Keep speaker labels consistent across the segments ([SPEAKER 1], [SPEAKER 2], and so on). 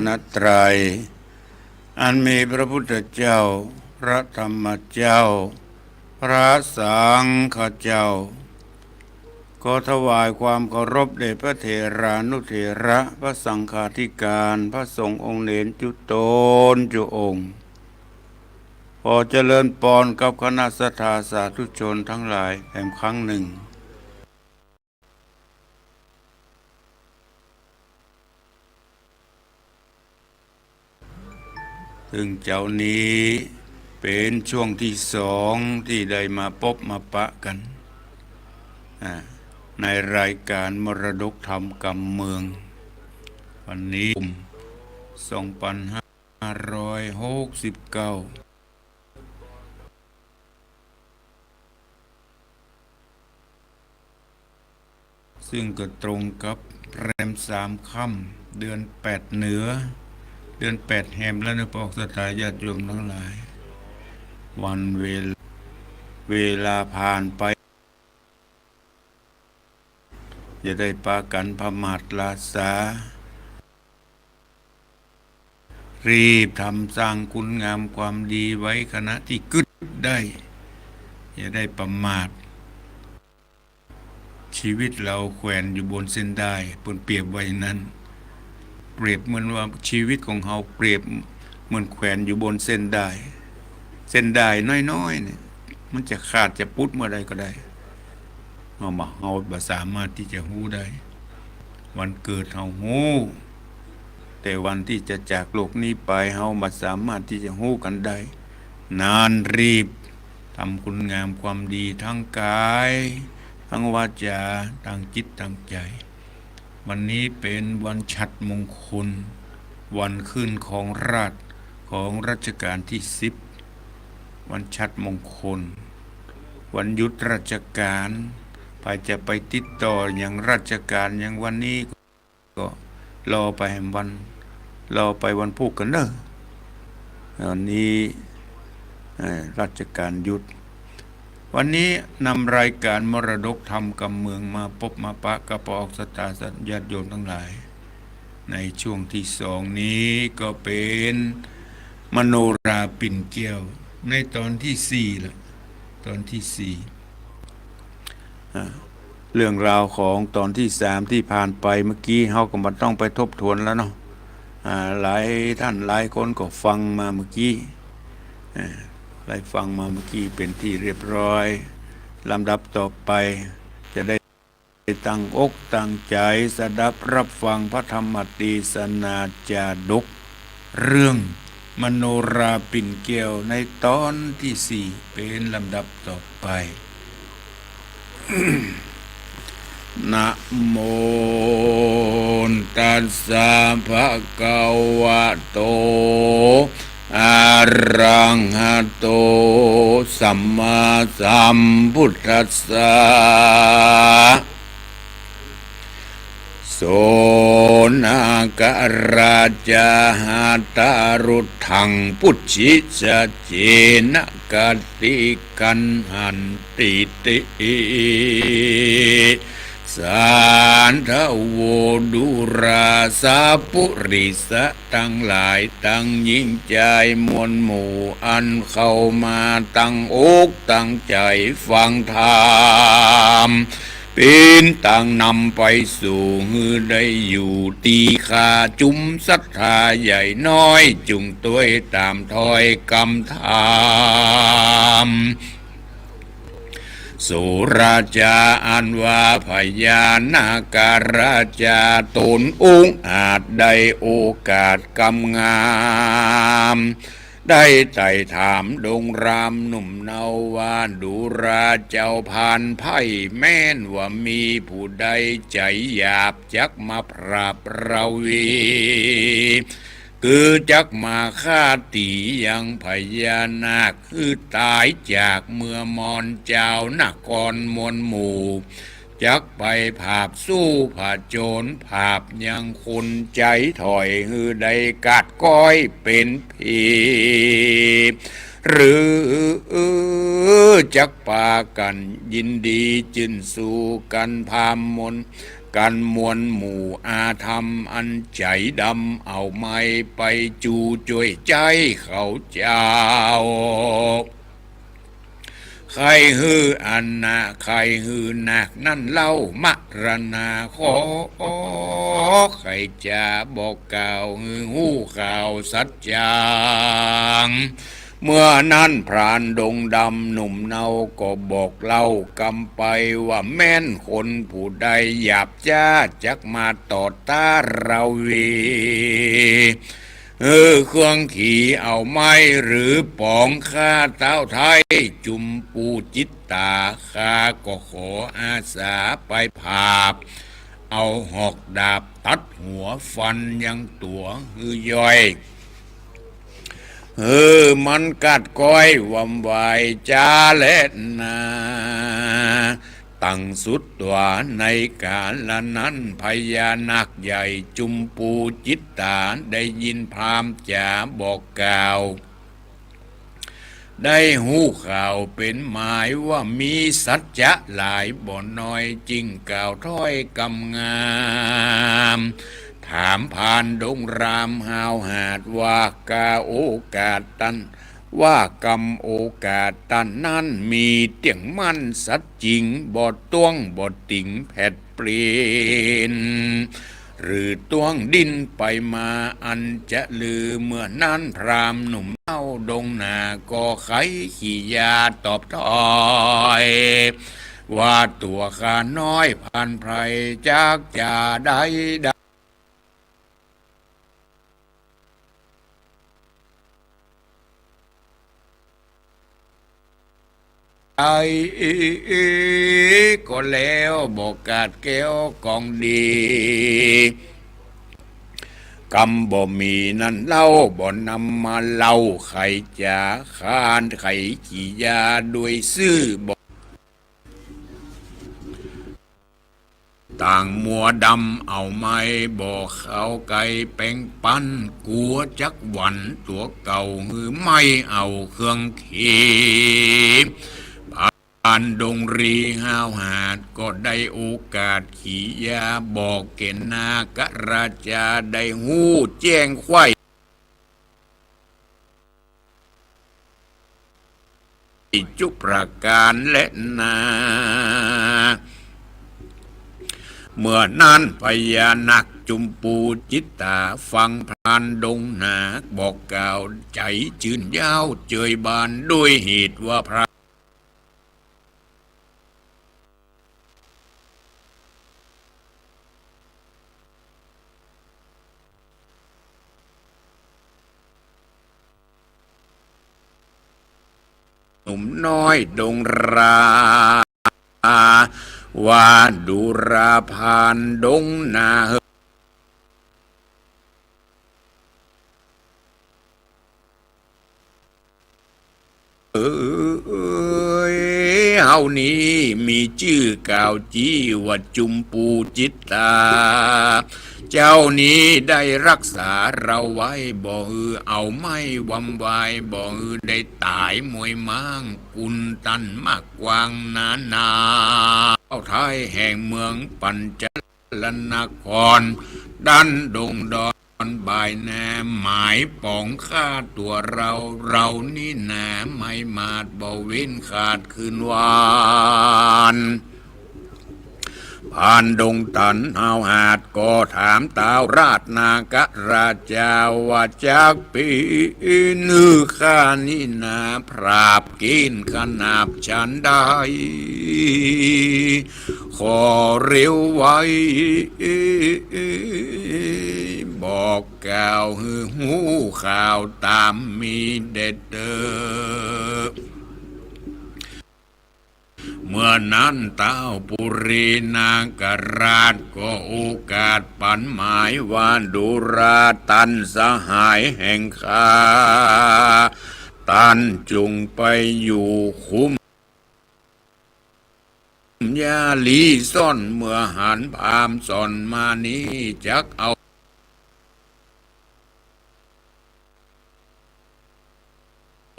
[SPEAKER 1] นตรัยอันมีพระพุทธเจ้าพระธรรมเจ้าพระสังฆเจ้าขอถวายความเคารพแด่พระเถรานุเถระพระสังฆาธิการพระสงฆ์องค์เนรจุตนจุองค์ขอเจริญพรกับคณะสัทธาสาธุชนทั้งหลายแห่งครั้งหนึ่งซึ่งเจ้านี้เป็นช่วงที่สองที่ได้มาพบมาปะกันในรายการมรดกธรรมกำเมืองวันนี้2569ซึ่งก็ตรงกับแรม3 ค่ำเดือน8เหนือเดือน8แฮมและนึกออกสถาญาติโยมทั้งหลายวันเวลาผ่านไปจะได้ปากันพมาทลาสารีบทำสร้างคุณงามความดีไว้ขณะที่กึดได้อย่าได้ประมาทชีวิตเราแขวนอยู่บนเส้นได้เปรียบไว้นั้นเปรียบเหมือนว่าชีวิตของเราเปรียบเหมือนแขวนอยู่บนเส้นได้น้อยๆเนี่ยมันจะขาดจะพุดเมื่อใดก็ได้เราบ่สามารถที่จะฮู้ได้วันเกิดเราฮู้แต่วันที่จะจากโลกนี้ไปเราบ่สามารถที่จะฮู้กันได้นานรีบทำคุณงามความดีทั้งกายทั้งวาจาทั้งจิตทั้งใจวันนี้เป็นวันฉัตรมงคลวันขึ้นของรัชกาลที่10วันฉัตรมงคลวันหยุดราชการไปจะไปติดต่ออย่างราชการอย่างวันนี้ก็รอไปวันพุธกันเนอะวันนี้ราชการหยุดวันนี้นำรายการมรดกธรรมกำเมืองมาพบมาปะกับพระออกสตาสัญญาติโยมทั้งหลายในช่วงที่2นี้ก็เป็นมโนราปิ่นแก้วในตอนที่4ละตอนที่4เรื่องราวของตอนที่3ที่ผ่านไปเมื่อกี้เฮาก็บ่ต้องไปทบทวนแล้วเนาะหลายท่านหลายคนก็ฟังมาเมื่อกี้ได้ฟังมาเมื่อกี้เป็นที่เรียบร้อยลำดับต่อไปจะได้ตั้งอกตั้งใจสดับรับฟังพระธรรมเทศนาจาดกเรื่องมโนราปิ่นแก้วในตอนที่4เป็นลำดับต่อไป นะโมตัสสะภะคะวะโตอะระหะโตสัมมาสัมพุทธัสสะโสนาคราชาหาตารุทังพุทธิสเจนะกติกันหันติติสานทโวดุราสาปุริสะทั้งหลายตั้งยิ่งใจมวลหมู่อันเข้ามาตั้งอกตั้งใจฟังธรรมเป็นต่างนำไปสู่ฮือได้อยู่ตีคาจุมศรัทธาใหญ่น้อยจุงตัวตามถอยกำธรรมสุราชาอันว่าพญานาคราชาตนองค์อาจได้โอกาสกำงามได้ไต่ถามดงรามหนุ่มเนาว่าดูราเจ้าพานไพ่แม่นว่ามีผู้ใดใจหยาบจักมาปราบเราวีคือจักมาฆ่าตียังพญานาคคือตายจากเมื่อมอนเจ้านครมวลหมู่จักไปภาพสู้ผาโจรภาพยังคนใจถอยฮือใดกัดก้อยเป็นผีหรือจักปากันยินดีจินสู่กันพามมน กันมวลหมู่อาธรรมอันใจดำเอาไม้ไปจูจ่วยใจเขาเจ้าใครฮืออันนาใครฮือนักนั่นเล่ามะรณาขอใครจะบอกกล่าวฮือหูข่าวสัจจังเมื่อนั้นพรานดงดำหนุ่มเนาก็บอกเล่ากำไปว่าแม่นคนผู้ใดหยาบจ้าจักมาต่อต้าเราเครื่องขี่เอาไม้หรือปองข้าเต้าไทยจุมปูจิตตาข้าก็ขออาสาไปผาบเอาหอกดาบตัดหัวฟันยังตัวย่อยมันกัดก้อยวำวายจ้าเล่นนาตั้งสุดตัวในกาลนั้นพญานาคใหญ่จุมปูจิตตาได้ยินพราหมณ์จ่าบอกกล่าวได้หูข่าวเป็นหมายว่ามีสัจจะหลายบ่น้อยจริงกล่าวถ้อยกำงามถามผ่านดงรามหาวหาดว่ากาโอกาสตันว่ากรรมโอกาสตันนั้นมีเตียงมั่นสัจจริงบ่ต้วงบ่ติ่งแผดเปลี่ยนหรือต้วงดินไปมาอันจะลือเมื่อนั้นพรามหนุ่มเล่าดงนาก็ไขขี้ยาตอบถอยว่าตัวข้าน้อยผ่านไพรจากจะได้ไอ้ก็แล้วบอกกาดแก้วกองดีกำบ่มีนั่นเล่าบ่นำมาเล่าไข่จะขานไข่ขี้ยาด้วยซื้อบ่ต่างมัวดำเอาไม้บ่เขาไก่แป้งปั้นกลัวจักหวันตัวเก่าหือไม่เอาเครื่องขีผ่านดงรีห้าวหาดก็ได้โอกาสขี่ยาบอกเกณฑ์นากราชาได้หู้แจ้งไข้จุประการและนาเมื่อนั้นพญานาคจุมปูจิตตาฟังพรานดงนาบอกกล่าวใจจื่นยาวเจยบานด้วยเหตุว่าพระหนุ่มน้อยดงราว่าดูราพานดงนาเฮานี้มีชื่อกล่าวจี้ว่าจุมปูจิตตาเจ้านี้ได้รักษาเราไว้บ่เอาไม่วำวายบ่ได้ตายมวยม้างกุนตันมากกวางนาเอาไทยแห่งเมืองปัญจลนครดันดงดอนบายแนมหมายป่องฆ่าตัวเรานี่แนมไม่มาดบ่เว้นขาดคืนวานผ่านดงตันเอาหาดก็ถามตาวราชนากราชาว่าจากปีนื้อข้านี่นาปราบกินขนาบฉันได้ขอเร็วไว้บอกกล่าวหูข่าวตามมีเด็ดเด้อเมื่อนั้นเต้าปุรีนางกราชก็โอกาสปันหมายว่าดูราตันสหายแห่งข้าตันจุงไปอยู่คุ้มยาลีซ่อนเมื่อหันพามซ่อนมานี้จักเอา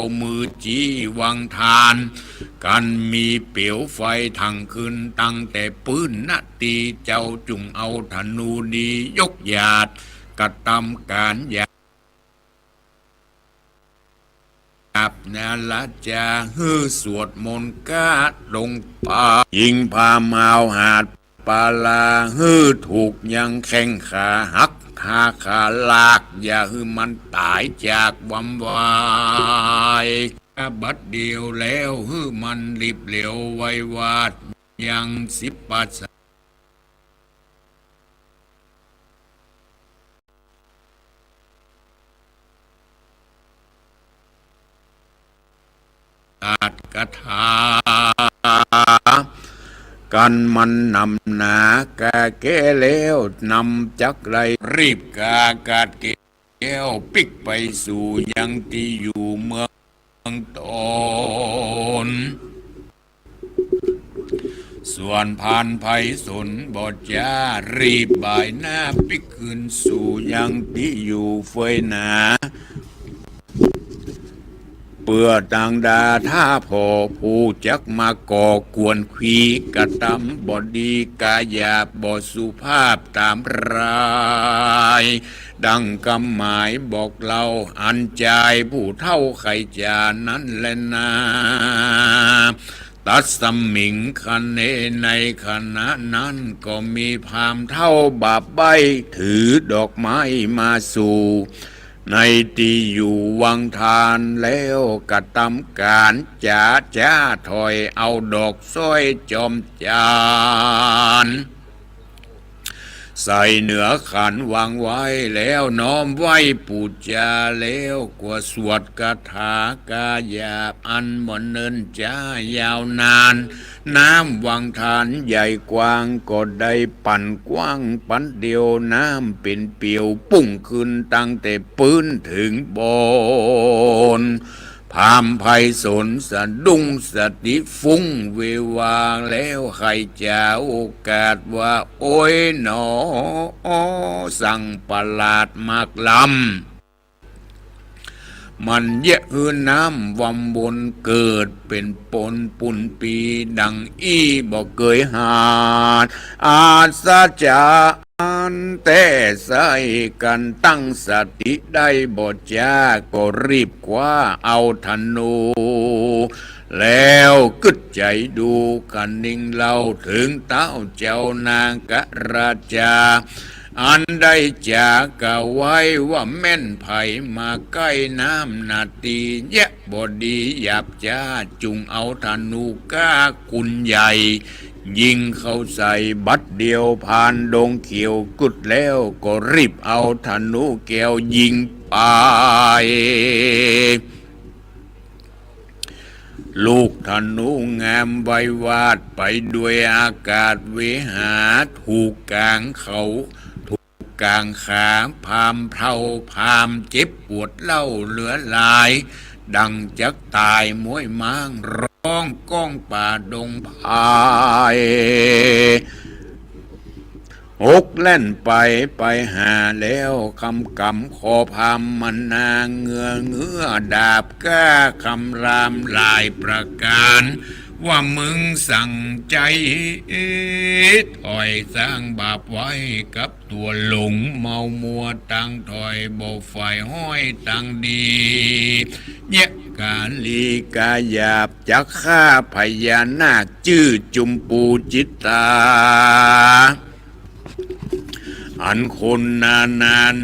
[SPEAKER 1] เอามือจี้วังทาน กันมีเปลวไฟทั้งคืนตั้งแต่ปืนนาตีเจ้าจุงเอาธนูดียกหยาดกระทำการหยาบนาละจาฮือสวดมนต์กาลงป่ายิงพามาวหาดปาลาฮือถูกยังแข้งขาหักขาลากอย่าฮือมันตายจากวำวายบัดเดียวแล้วฮือมันรีบเหลวไววาดยังสิบปัสอาจกถากันมันนำหนากาแก้แล้วนำจักไรรีบกากาดแก้วปิกไปสู่ยังที่อยู่เมืองตนส่วนพานไพศาลบอดจารีบบ่ายหน้าปิกขึ้นสู่ยังที่อยู่เฟยหนาเปื่อต่างดาท่าพอผู้จักมาก่อกวนขวีกระทำบอดีกายาบอสุภาพตามรายดังคำหมายบอกเราอันใจผู้เท่าไขจานั้นแลนาตัดสมิงคันเนในขณะนั้นก็มีพามเท่าบาปใบถือดอกไม้มาสู่ในที่อยู่วังทานแล้วกระทำการจ้าถอยเอาดอกซ้อยจอมจานใส่เหนือขันวางไว้แล้วน้อมไว้ปูจาแล้วกว่าสวดคาถากายาบอันมนเนินจ้ายาวนานน้ำวังทานใหญ่กว้างก็ได้ปั่นกว้างปันเดียวน้ำเป็นเปียวปุ่งขึ้นตั้งแต่ปืนถึงบนพามไพศาลสะดุ้งสติฟุ้งเววาแล้วใครจะโอกาสว่าโอ้ยหนอสั่งประหลาดมากลำมันเยอะหืนน้ำวำบนเกิดเป็นปนปุ่นปีดังอีบอกเกยหาดอาศจาแต่ใส่กันตั้งสติได้บทจาก็รีบคว้าเอาธนูแล้วกึดใจดูกันนิ่งเล่าถึงเต้าเจ้านางกะราชาอันได้จากะไว้ว่าแม่นไผมาใกล้น้ำนาตีแยะบดีหยาบจ้าจุงเอาธนูก้ากุนใหญ่ยิงเข้าใส่บัดเดียวผ่านดงเขียวกุดแล้วก็รีบเอาธนูแก้วยิงไปลูกธนูงามไววาดไปด้วยอากาศเวหาถูกกลางเขาถูกกลางขาพามเท่าพามเจ็บปวดเล่าเหลือลายดังจักตายมวยม้างร้องก้องป่าดงพายหกเล่นไปหาแล้วคำกำขอพามมันนางเงือดาบก้าคำรามลายประการว่ามึงสั่งใจถอยสร้างบาปไว้กับตัวหลงเมามัวตั้งถอยบ่ฝ่ายห้อยตั้งดีเนี่ยกาลีกาหยาบจักฆ่าพญานาคชื่อจุมปูจิตตาอันคนนา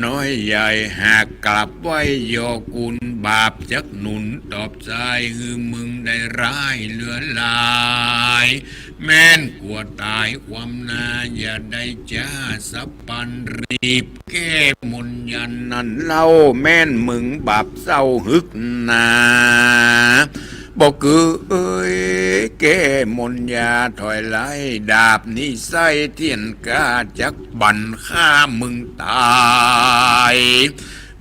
[SPEAKER 1] น้อยใหญ่หากกลับไว้ยอกุลบาปจักหนุนตอบใจคือมึงได้ร้ายเหลือลายแม่นกลัวตายความนาอย่าได้จ้าสับปันรีบแก้มนยันนั่นเล่าแม่นมึงบาปเศร้าหึกนาบอกคือแก้มนยาถอยไล่ดาบนิสัยเทียนกาจักบันฆ่ามึงตาย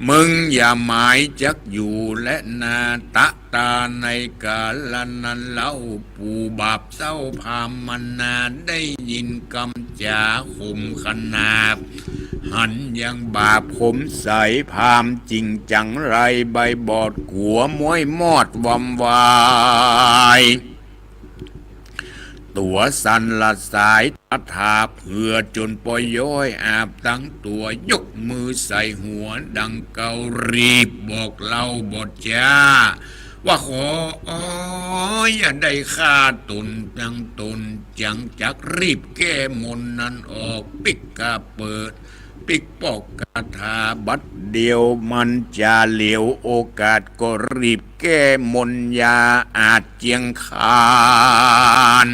[SPEAKER 1] มึงอย่าหมายจักอยู่และนาตะตาในกาลนั้นเล่าปู่บาปเศร้าพามมันนาได้ยินคำจาข่มขนาบหันยังบาปผมใสพามจริงจังไรใบบอดขัวม้วยมอดวำวายตัวสันละสายตาถาเพื่อจนปอยย้อยอาบตั้งตัวยกมือใส่หัวดังเการีบบอกเล่าบทจ้าว่าขออย่าได้ฆ่าตนจังตนจังจักรีบแก้มนนั้นออกปิกกาเปิดปิกปอกกาถาบัดเดียวมันจะเหลียวโอกาสก็รีบแก้มนยาอาจเจียงคาน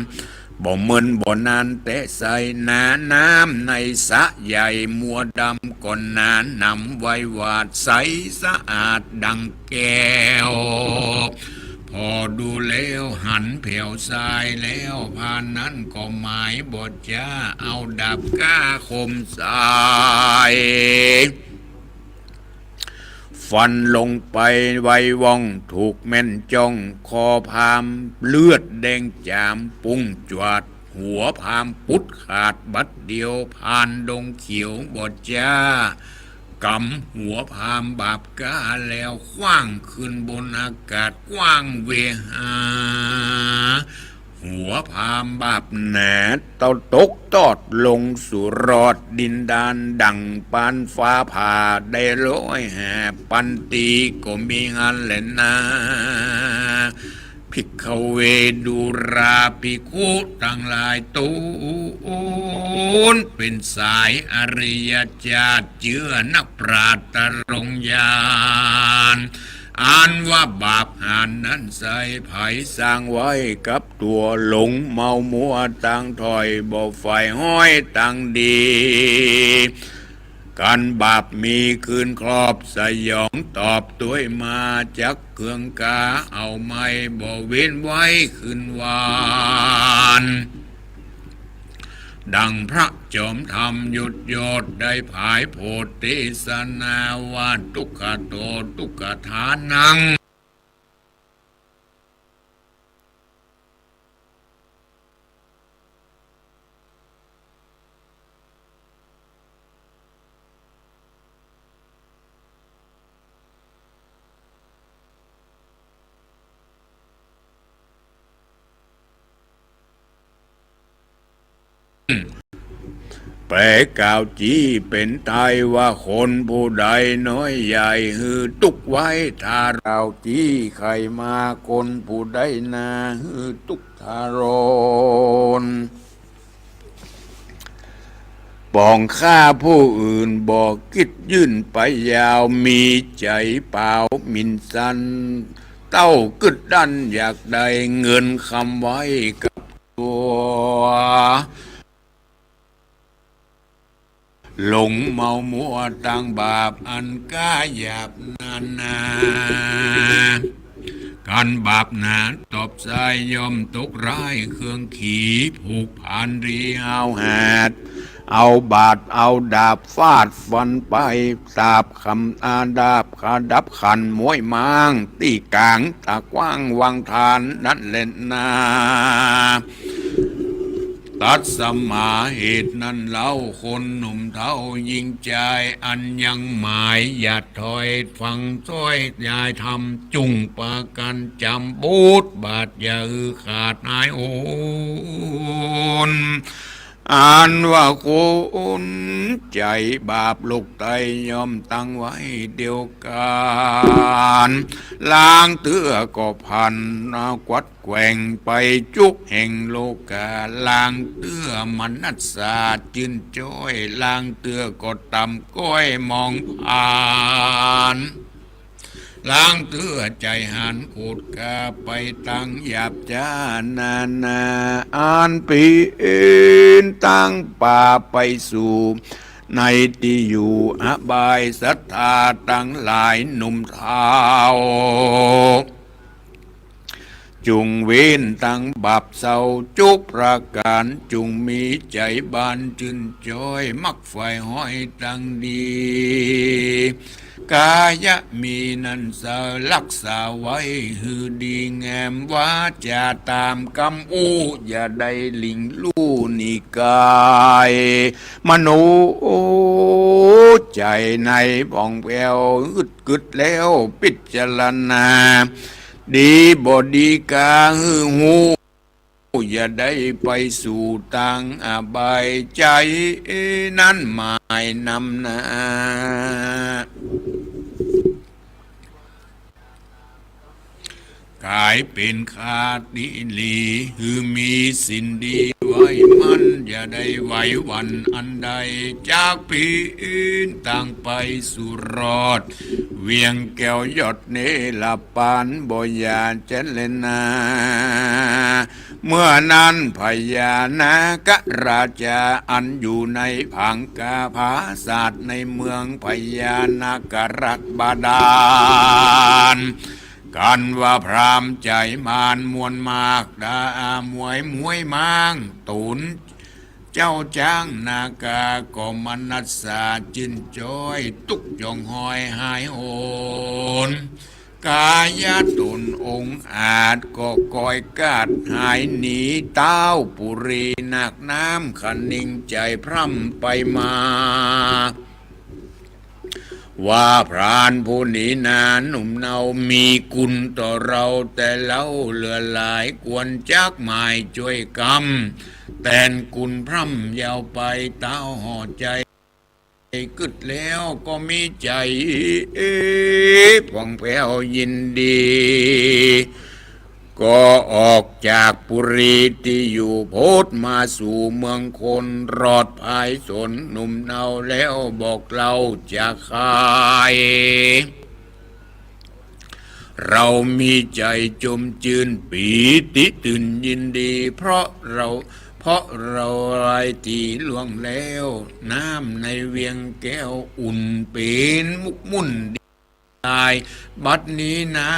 [SPEAKER 1] บ่เมินบ่นานแต่ใส่นาน้ำในสะใหญ่มัวดำก่อนนานนำไว้วาดใสสะอาดดังแก้วพอดูแล้วหันแผ่วทรายแล้วพานนั้นก็หมายบทจ้าเอาดับก้าคมทรายฟันลงไปไวว่องถูกแม่นจ้องคอพามเลือดแดงจามปุ้งจวดหัวพามปุดขาดบัดเดียวผ่านดงเขียวบดจ้ากำหัวพามบาปกาแล้วคว้างขึ้นบนอากาศกว้างเวหาหัวพามบาปแหนเต้าตกตอดลงสู่รอดดินดานดังปานฟ้าผ่าได้ร้อยแห่ปันตีก็มีงานเล่นนาภิกขเวดูราภิกขุตั้งหลายตูนเป็นสายอริยจาติเชื่อนักปราชญ์ตรงญาณอ่านว่าบาปหานนั้นใส่ไผ่สร้างไว้กับตัวหลงเมามัวตั้งถอยบ่ไฟห้อยตั้งดีการบาปมีคืนครอบสยองตอบตัวมาจากเครื่องกาเอาไม่บ่เว้นไว้คืนวานดังพระจอมธรรมหยุดยอดได้ผายโพธิสนาวาทุกขโตทุกขทานังแปลกล่าวจี้เป็นไทยว่าคนผู้ใดน้อยใหญ่ฮือตุกไว้ทาเราจี้ใครมาคนผู้ใดนาฮือตุกทารนปองฆ่าผู้อื่นบอกคิดยื่นไปยาวมีใจเปล่ามินสันเต้ากึดดันอยากได้เงินคำไว้กับตัวหลงเมามัวตั้งบาปอันก้าหยาบนาการบาปหนาตบสายยอมตกร้ายเครื่องขี่ผูกผ่านรีเอาแหดเอาบาดเอาดาบฟาดฟันไปสาบคำอาดาบขาดับขันมวยมางตีกลางตากว้างวังทานนั่นเล่นนาตัดสมาเหตุนั้นเล่าคนหนุ่มเท่ายิงใจอันยังหมายอย่าถอยฟังซ้อยยายทำจุงปากันจำบูดบาดอย่าขาดนายโอนอ่านว่าคนใจบาปลูกไตยอมตั้งไว้เดียวกันล้างเตื้อก็พันกวัดแกว่งไปจุกแห่งโลกาล้างเตื้อมันนัดสาจืนจ้อยล้างเตื้อก็ต่ำก้อยมองผ่านล้างเตื้อใจหันขูดกาไปตั้งหยาบจานาอ่านปีนตั้งป่าไปสู่ในที่อยู่อบายศรัทธาตั้งหลายหนุ่มเทา จุงเว้นตั้งบาปเศร้าจุกประการจุงมีใจบานชื่นจอยมักฝ่ายห้อยตั้งดีกายะมีนันสารักษาไว้หือดีแงมว่าจะตามกำอู้อย่าได้ลิงลู่นิกายมโนใจในบ่องแววอึดกึดแล้วพิจารณาดีบดีกาหือหูอย่าได้ไปสู่ทางอบายใจนั้นหมายนำหน้ากายเป็นขาดนิลีคือมีสิ่งดีไว้มันอย่าได้ไหวหวันอันใดจากปีอื่นต่างไปสู่รอดเวียงแก้วยอดเนลปานบ่ยาเจเลนาเมื่อนั้นพญานาคราชาอันอยู่ในผังกาภาศาสตร์ในเมืองพญานาครัฐบาดาลกันว่าพรามใจมานมวลมากดามวยมางตุนเจ้าจ้างนากาก็มนัสสาจินจอยตุกจองหอยหายโอนกายตนองค์อาจก็คอยกาดหายหนีเต้าปุรีนักน้ำขันนิ่งใจพร่ำไปมาว่าพรานผู้นี้นาหนุ่มเนามีกุลต่อเราแต่เล่าเหลือหลายกวนจักหมายช่วยกรรมแต่นกุลพร่ำยาวไปเต้าห่อใจกึดแล้วก็มีใจผ่องแผ้วยินดีก็ออกจากปุรีที่อยู่โพธมาสู่เมืองคนรอดภายสนหนุ่มเนาแล้วบอกเราจะขายเรามีใจจมจืนปีติตื่นยินดีเพราะเราไรตีล่วงแล้วน้ำในเวียงแก้วอุ่นเป็นมุกมุ่นตายบัดนี้นะ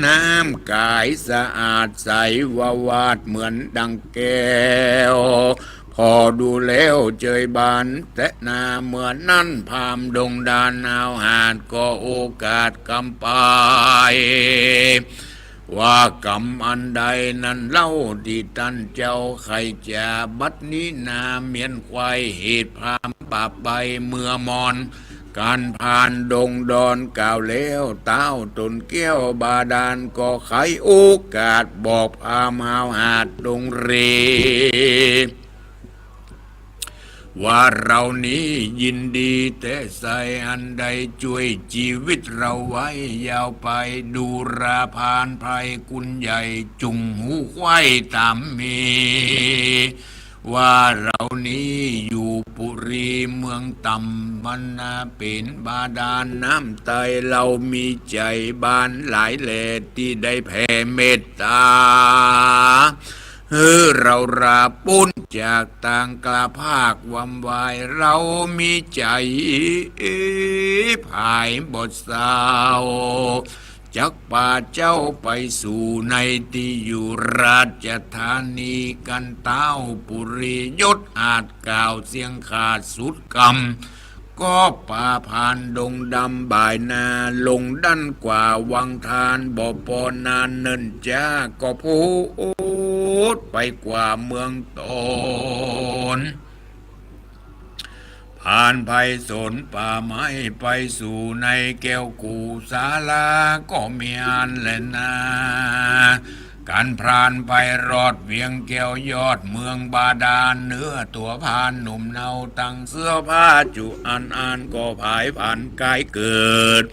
[SPEAKER 1] น้ำกายสะอาดใสวาวาดเหมือนดังแก้วพอดูแล้วเจยบานแต่นาเมื่อนั้นพามดงดานนาวหาดก็โอกาสกำไปว่ากรรมอันใดนั้นเล่าที่ท่านเจ้าใครจะบัดนี้นาเมียนควายเหตุพามปาไปเมื่อมอนการผ่านดงดอนกล่าวแล้วเต้าตนแก้วบาดาลก็ไขโอกาสบอกพามหาวหาดดงเรว่าเรานี้ยินดีแต่ใส่อันใดช่วยชีวิตเราไว้ยาวไปดูราพานไพรกุลใหญ่จุงหูควายตามมีว่าเรานี้อยู่ปุรีเมืองต่ำบรรณาเป็นบาดาลน้ำไตเรามีใจบานหลายแหล่ที่ได้แผ่เมตตาเราราปุ้นจากต่างกลาภาควำวายเรามีใจภายบทสาวจักป่าเจ้าไปสู่ในที่อยู่ราชธานีกันเต้าปุรียศอาจกล่าวเสียงขาดสุดกรรมก็ป่าผ่านดงดำบ่ายนาลงดันกว่าวังทานบ่ปอนานเนินจ้าก็พูดไปกว่าเมืองตนผ่านไพศาลป่าไม้ไปสู่ในแก้วกูศาลาก็มีอันแลนาการพรานไปรอดเวียงแก้วยอดเมืองบาดาลเนื้อตัวพานหนุ่มเนาตั้งเสื้อผ้าจุอันก็ผายผ่านกายเกิด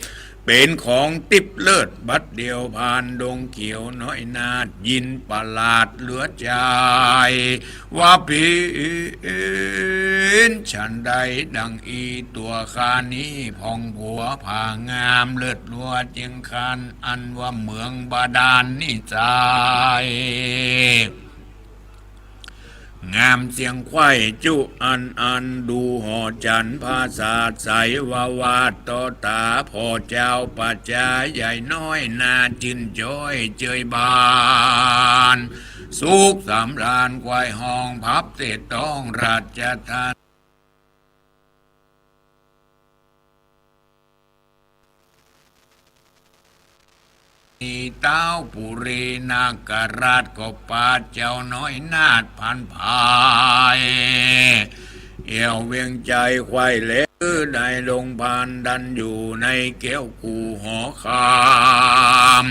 [SPEAKER 1] เป็นของติบเลิศบัดเดียวผ่านดงเขียวน้อยนาดยินประหลาดเหลือใจว่าพีนฉันใดดังอีตัวคานี้พองผัวผ่างามเลิศลัวเจียงคันอันว่าเมืองบาดาลนี่ใจ งามเสียงควายจุอันดูหอจันภาษาใสวาวาดต่อตาพ่อเจ้าปัจจาใหญ่น้อยนาจินจ้อยเจยบานสุขสำราญควายห้องพับเตะต้องราชทานเต้าปุรีนาการาชก็ปาเจ้าน้อยนาดพันภายเอวเวียงใจควายเล็กได้ลงพานดันอยู่ในแก้วกูหอคาม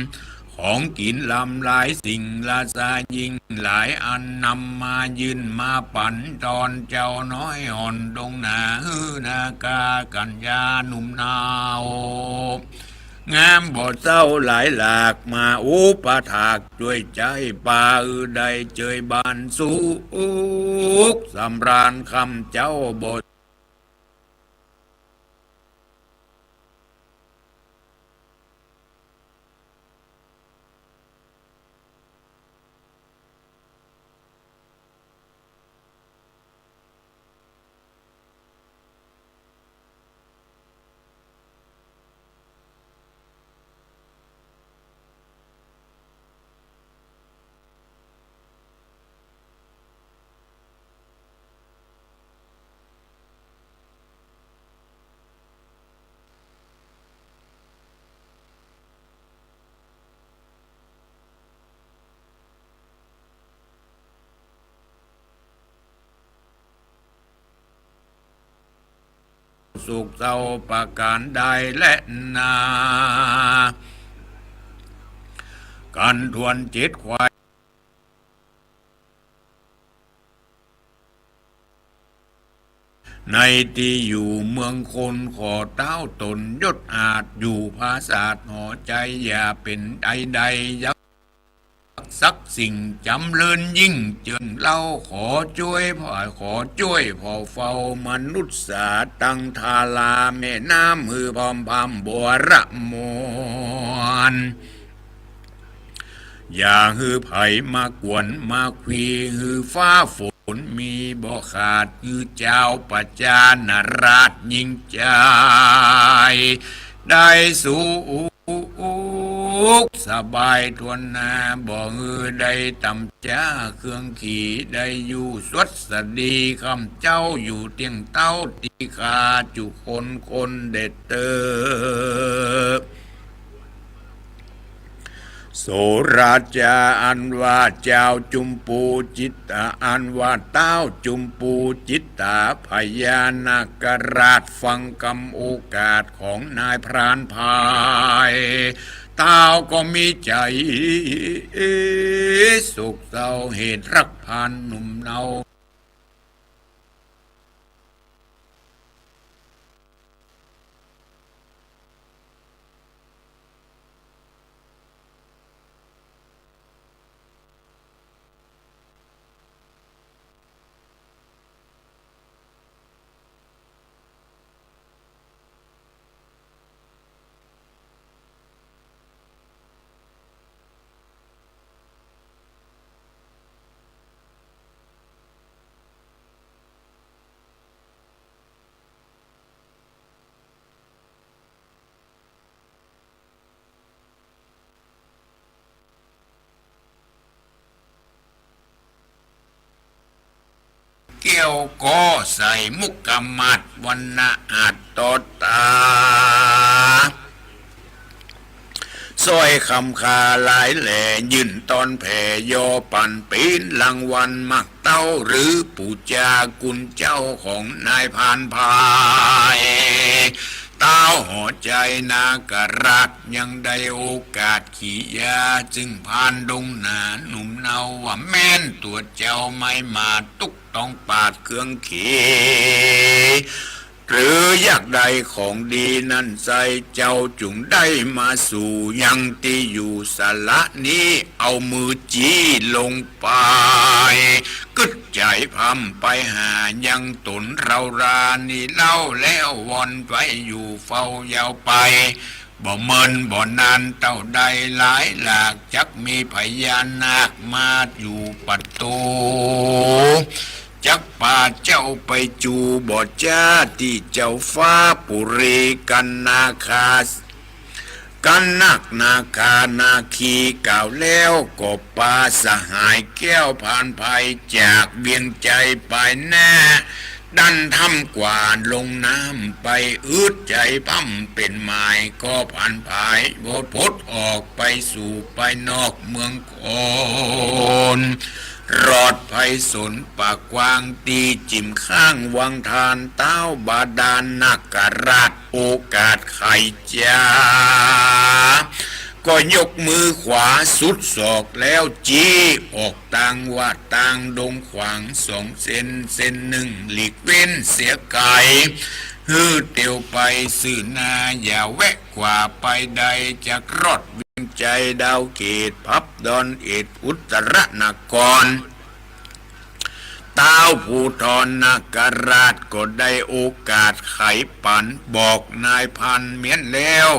[SPEAKER 1] ของกินลำหลายสิ่งละซายิ่งหลายอันนำมายืนมาปั่นตอนเจ้าน้อยอ่อนดงนาฮือนากากัญญาหนุ่มนาวงามบ่เศร้าหลายหลากมาอุปถากด้วยใจป่าใดเจยบานสุขสำราญคำเจ้าบทสุขเศร้าประการใดและนาการทวนจิตควายในที่อยู่เมืองคนขอเต้าตนยศอาจอยู่ภาษาหอใจอย่าเป็นใดยักสักสิ่งจำเริญยิ่งเจินเล่าขอช่วยพ่อขอช่วยพ่อเฝ้ามนุษย์สาตังทาลาแม่น้ำมือพร้อมพามบัวระมวนอย่าฮือไผ่มากวนมาควีฮือฟ้าฝนมีบ่ขาดฮือเจ้าปัจจานราชยิ่งใจได้สู่สบายทวนนาบ่ฮือได้ตำจ้าเครื่องขี่ได้อยู่สวดสดีคำเจ้าอยู่เตียงเต้าตีคาจุคนเด็ดเตอโสราชาอันว่าเจ้าจุมปูจิตตาอันว่าเต้าจุมปูจิตตาพญานาคราชฟังคำโอกาสของนายพรานพายเต้าก็มีใจสุขเศร้าเหตุรักพันหนุ่มเนาเกี่ยวก็ใส่มุกกมัดวันนาอัดตอตาซอยคำคาหลายแหล่ยืนตอนแผ่ยอปั่นปีนรางวัลมักเต้าหรือปูจากุลเจ้าของนายพานพายเต้าหัวใจนากราชยังได้โอกาสขี่ยาจึงผ่านดงหนาหนุ่มเนาว่าแม่นตัวเจ้าไม่มาตุกต้องปาดเครื่องขี่หรืออยากได้ของดีนั่นใจเจ้าจุงได้มาสู่ยังที่อยู่สละนี้เอามือจี้ลงไปกึดใจพัมไปหายังตนเรารานี่เล่าแล้ววนไว้อยู่เฝ้ายาวไป บ่เมินบ่นานเต้าใดหลายหลากจักมีพญานาคมาอยู่ปัดตูจักป่าเจ้าไปจูบ่จ้าที่เจ้าฟ้าปุรีกันนาคากันนักนาคานาคีกล่าวแล้วก็ปาสหายแก้วผ่านภัยจากเวียงใจไปแน่ดันทำกว่าลงน้ำไปอืดใจพั่มเป็นหมายก็ผ่านภายโบดพดออกไปสู่ไปนอกเมืองโคนรอดภัยสนปากกวางตีจิมข้างวังทานเต้าบาดาลนักกราชโอกาสไข่จ้าก็ยกมือขวาสุดศอกแล้วจี้ออกต่างว่าต่างดงขวาง2 เซนหนึ่งหลีกเว้นเสียไก่ฮือเตียวไปสื่อนาอย่าแวะกว่าไปใดจากรอดวิ่งใจดาวเขตพับดอนเอ็ดอุตรนครต้าวภูทรนาคราชก็ได้โอกาสไขปันบอกนายพันเมียนแล้ว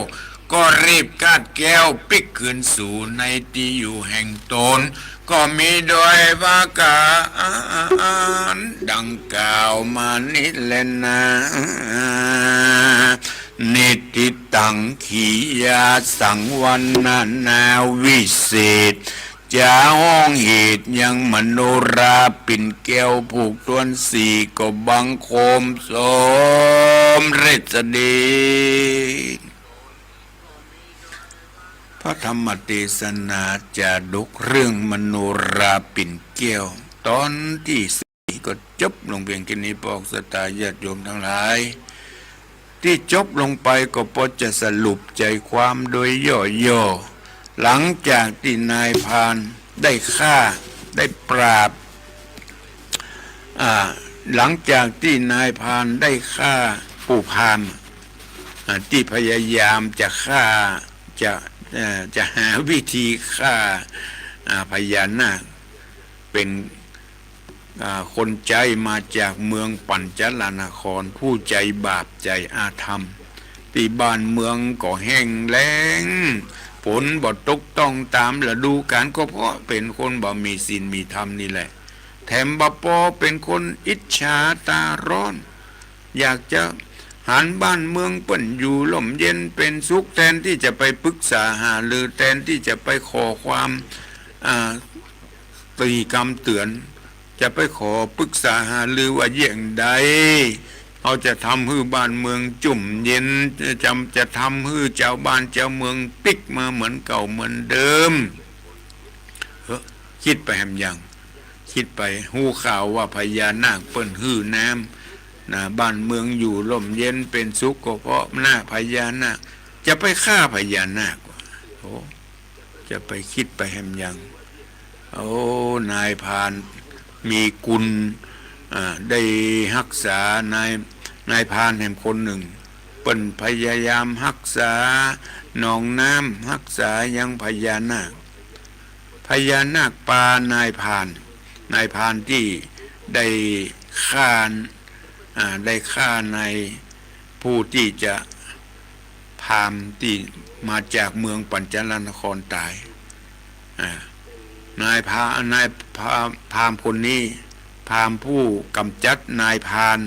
[SPEAKER 1] ก็รีบกาดแก้วปิกขึ้นสู่ในที่อยู่แห่งตนก็มีโดยว่าการดังกล่าวมานิเลนะนิติตังขียาสังวันนาวิเศษจะห้องเหตุยังมโนราปิ่นแก้วผูกตวนสี่ก็บังโคมสมฤทธิ์เดชพระธรรมเทศนาจะดุกเรื่องมโนราปิ่นแก้วตอนที่4ก็จบลงเพียงแค่นี้พวกสตาญาติโยมทั้งหลายที่จบลงไปก็พอจะสรุปใจความโดยย่อๆหลังจากที่นายพรานได้ฆ่าได้ปราบหลังจากที่นายพรานได้ฆ่าผู้พราหมณ์ที่พยายามจะฆ่าจะหาวิธีฆ่าพญานาคเป็นคนใจมาจากเมืองปัญจลนครผู้ใจบาปใจอาธรรมที่บ้านเมืองก็แห้งแล้งฝนบ่ตกต้องตามฤดูกาลก็เพราะเป็นคนบ่มีศีลมีธรรมนี่แหละแถมบ่พอเป็นคนอิจฉาตาร้อนอยากจะหันบ้านเมืองเปิ้นอยู่ลมเย็นเป็นสุขแทนที่จะไปปรึกษาหารือแทนที่จะไปขอความตีกรรมเตือนจะไปขอปรึกษาหารือว่าอย่างใดเขาจะทำให้บ้านเมืองจุ่มเย็นจะทำให้เจ้าบ้านเจ้าเมืองปิกมาเหมือนเก่าเหมือนเดิมคิดไปแหมยังคิดไปหูข่าวว่าพญานาคเปิ้นฮื้อน้ำบ้านเมืองอยู่ร่มเย็นเป็นสุขก็เพราะหน้าพญานาคจะไปฆ่าพญานาคโอ้จะไปคิดไปแหมยังโอ้นายพรานมีกุลได้รักษานายพรานแห่งคนหนึ่งเปิ้นพยายามรักษาหนองน้ำรักษายังพญานาคปานายพรานที่ได้ฆ่าในผู้ที่จะพราหมณ์ที่มาจากเมืองปัญจลนครตายนายพรามคนนี้พราหมณ์ผู้กำจัดนายพราน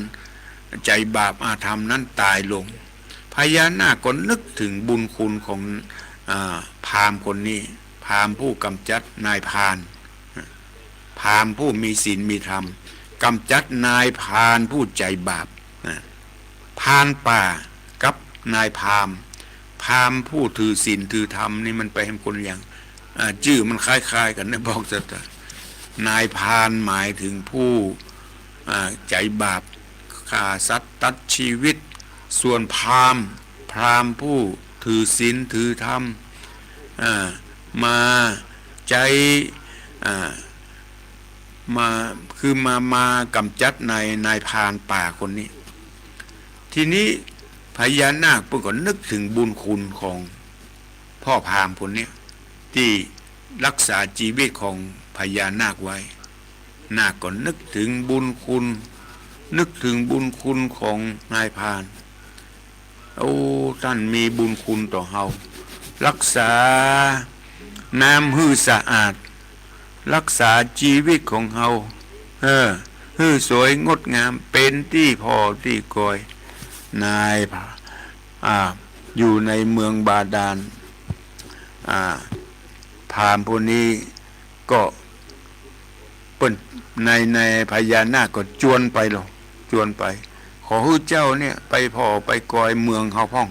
[SPEAKER 1] ใจบาปอาธรรมนั้นตายลงพญานาคก็นึกถึงบุญคุณของพราหมณ์คนนี้พราหมณ์ผู้กำจัดนายพรานพราหมณ์ผู้มีศีลมีธรรมกำจัดนายพรานผู้ใจบาปพรานป่ากับนายพรามผู้ถือศีลถือธรรมนี่มันไปให้คนอย่างชื่อมันคล้ายๆกันนะบอกจะนายพรานหมายถึงผู้ใจบาปฆ่าสัตว์ตัดชีวิตส่วนพราหมณ์ผู้ถือศีลถือธรรมมาใจมากำจัดนายพรานป่าคนนี้ทีนี้พญานาคเพิ่งก็นึกถึงบุญคุณของพ่อพราหมณ์คนนี้ที่รักษาชีวิตของพญานาคไว้นาคก็นึกถึงบุญคุณของนายพราน โอ้ท่านมีบุญคุณต่อเฮารักษาน้ำหื้อสะอาดรักษาชีวิตของเฮาฮื้อสวยงดงามเป็นที่พอที่คอยนายอยู่ในเมืองบาดาลพราหมณ์พวกนี้ก็เปิ้นในพญานาคก็จวนไปหรอกจวนไปขอให้เจ้าเนี่ยไปพ่อไปกอยเมืองเฮาพ่อง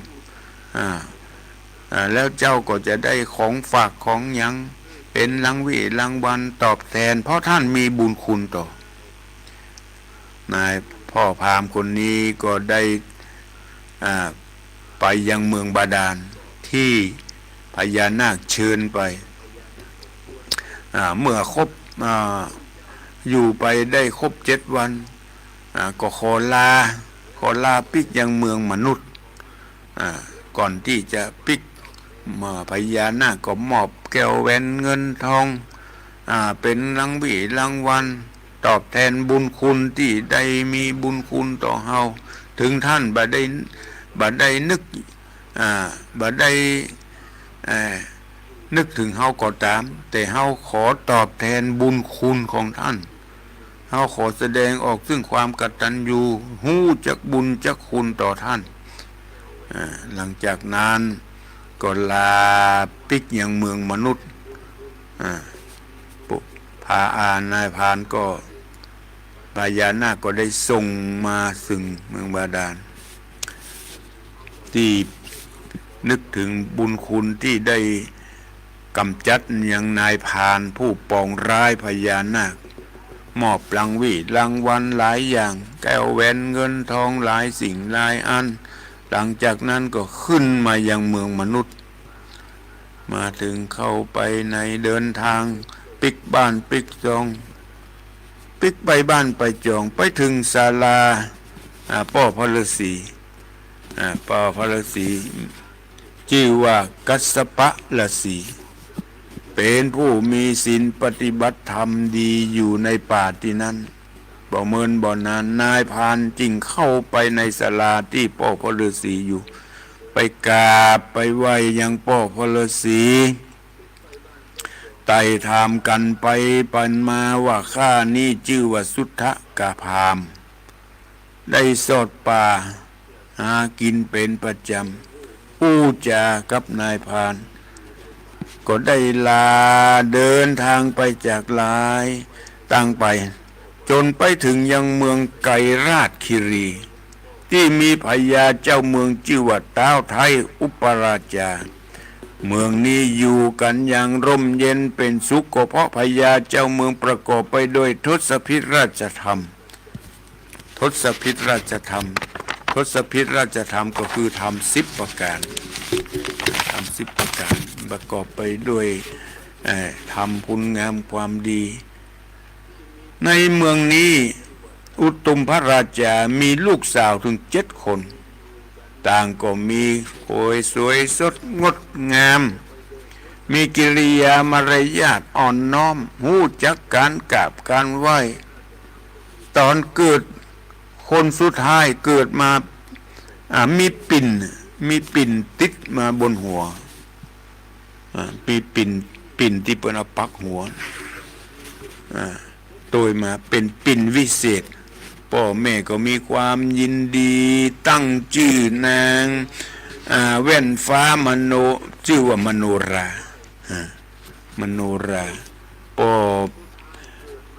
[SPEAKER 1] แล้วเจ้าก็จะได้ของฝากของยังเป็นรางวัลตอบแทนเพราะท่านมีบุญคุณต่อนายพ่อพราหมณ์คนนี้ก็ได้ไปยังเมืองบาดาลที่พญานาคเชิญไปเมื่อครบอยู่ไปได้ครบ7 วันก็ขอลาปิกยังเมืองมนุษย์ก่อนที่จะปิกพญานาคก็มอบแก้วแหวนเงินทองเป็นรางวัลตอบแทนบุญคุณที่ได้มีบุญคุณต่อเฮาถึงท่านบ่ได้นึกบ่ได้นึกถึงเฮาก็ตามแต่เฮาขอตอบแทนบุญคุณของท่านเฮาขอแสดงออกซึ่งความกตัญญูฮู้จักบุญจักคุณต่อท่านหลังจากนั้นก็ลาปิกยังเมืองมนุษย์นายพรานก็พญานาคก็ได้ส่งมาซึ่งเมืองบาดาลที่นึกถึงบุญคุณที่ได้กำจัดยังนายพรานผู้ปองร้ายพญานาคมอบรางวัลหลายอย่างแก้วแหวนเงินทองหลายสิ่งหลายอันหลังจากนั้นก็ขึ้นมายังเมืองมนุษย์มาถึงเข้าไปในเดินทางปิกบ้านปิกจองปิกไปบ้านไปจองไปถึงศาลาพ่อพระฤาษีพ่อพระฤาษีชื่อว่ากัสสปะฤาษีเป็นผู้มีศีลปฏิบัติธรรมดีอยู่ในป่าที่นั้นบ่เมินบ่นานนายพรานจึงเข้าไปในศาลาที่พ่อพระฤาษีอยู่ไปกราบไปไหว้ยังพ่อพระฤาษีไต่ถามกันไปปันมาว่าข้านี่ชื่อว่าสุทธกาพามได้สอดป่าหากินเป็นประจำพูดจากับนายพรานก็ได้ลาเดินทางไปจากหลายตั้งไปจนไปถึงยังเมืองไกรราชคีรีที่มีพญาเจ้าเมืองชื่อว่าท้าวไทยอุปราชาเมืองนี้อยู่กันอย่างร่มเย็นเป็นสุขก็เพราะพญาเจ้าเมืองประกอบไปด้วยทศพิธราชธรรมทศพิธราชธรรมก็คือธรรม10 ประการธรรม10 ประการประกอบไปด้วยธรรมคุณงามความดีในเมืองนี้อุตุมพระราชามีลูกสาวถึง7 คนต่างก็มีโอยสวยสดงดงามมีกิริยามารยาทอ่อนน้อมหู้จักการกราบการไหว้ตอนเกิดคนสุดท้ายเกิดมามีปิ่นติดมาบนหัวมีปิ่นที่เปิ้นเอาปักหัวโดยมาเป็นปิ่นวิเศษพ่อแม่ก็มีความยินดีตั้งชื่อนางแว่นฟ้ามโนชื่อว่ามโนราพ่อ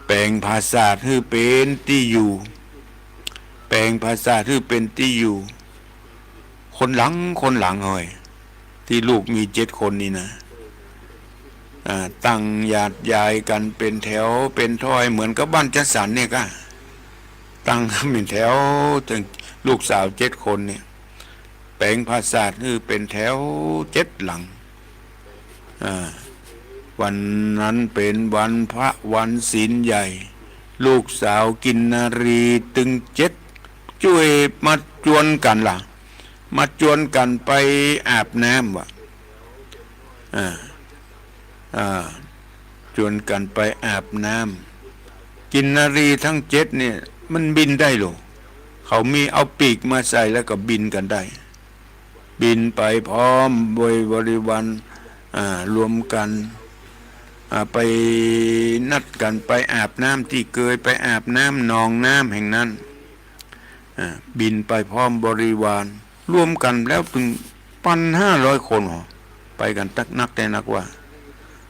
[SPEAKER 1] แปลงภาษาคือเป็นที่อยู่คนหลังเอ้ยที่ลูกมี7 คนนี่นะตั้งญาติยายกันเป็นแถวเป็นถ้อยเหมือนกับบ้านจัดสรรเนี่ยก็ตั้งเป็นแถวถึงลูกสาว7 คนเนี่ยแปลงภาษาคือเป็นแถว7 หลังวันนั้นเป็นวันพระวันศีลใหญ่ลูกสาวกินนารีตึง7ช่วยมาจวนกันล่ะมาจวนกันไปอาบน้ำว่ะจวนกันไปอาบน้ำกินนารีทั้ง7เนี่ยมันบินได้หรอเขามีเอาปีกมาใส่แล้วก็บินกันได้ บินไปพร้อมบริวารรวมกันไปนัดกันไปอาบน้ำที่เคยไปอาบน้ำหนองน้ำแห่งนั้นบินไปพร้อมบริวารรวมกันแล้วถึง1,500 คนไปกันตักนักแต่นักว่า